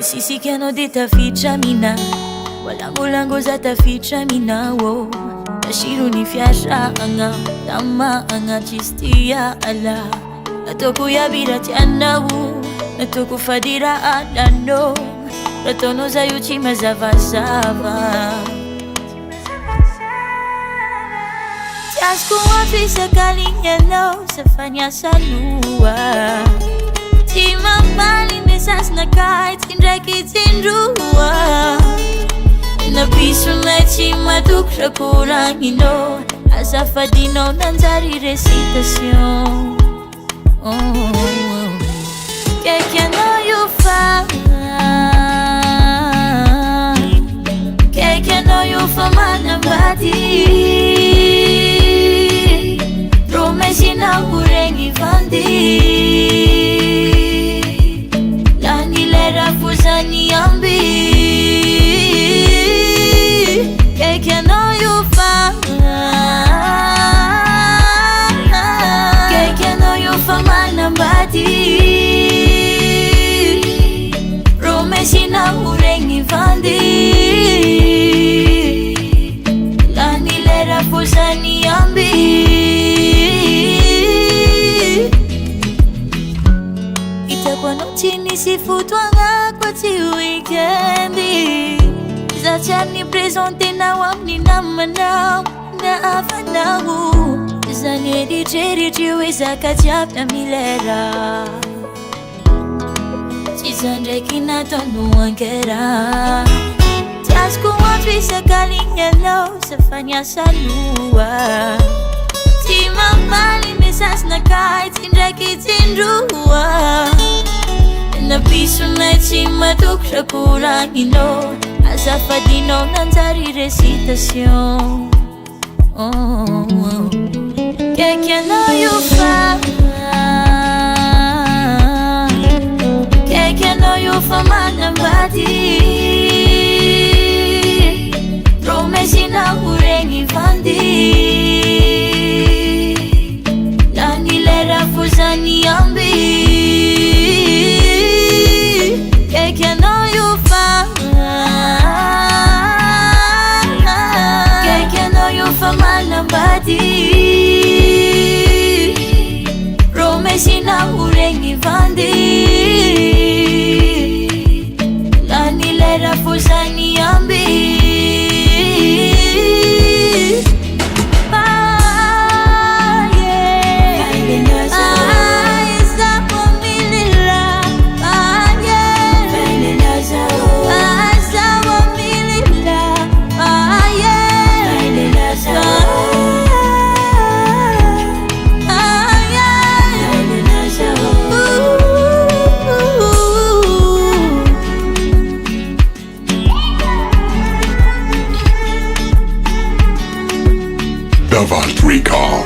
Misisika no de taficha mina, walango za taficha mina wo. Nashiru ni fiasha anga, tama anga chistia ala. Natoku ya bira tiana wu, natoku fadira adano. Ratono za yuchi mazavasava. Tiasku wapi sekali yellow, sefanya salua. Tima bali mesas na kahit indreki tindrua. Na piso na chima dukra kurangino. Asa fadino nanzari recitasyon. Que no you fa. Que no you fa manabati. Promesi na hurengi vandi. Fuzani ambi Keke no you fa Keke no you fa manambati Promesi na hurengi vandi Lani lera fuzani ambi Itakuwa notini sifutwanga kwa ti weekendi Zachani presente na wamni na manao na afanau Zanye dijeri jiweza kajab na milera Chizandre kina tonu angera Tiasku wapri sekali yellow sefanya salua Tima mali mesas na kahit indreki tindrua Na piso na chima dukra kurangino Asa fadino nanzari recitasyon Keke no you fa Keke no you fa manambati Promesi na hurengi vandi Lani lera fuzani ambi Keke no you fa Keke no you fa manambati Promesi na hurengi vandi Lani lera fuzani ambi Davalt Recall.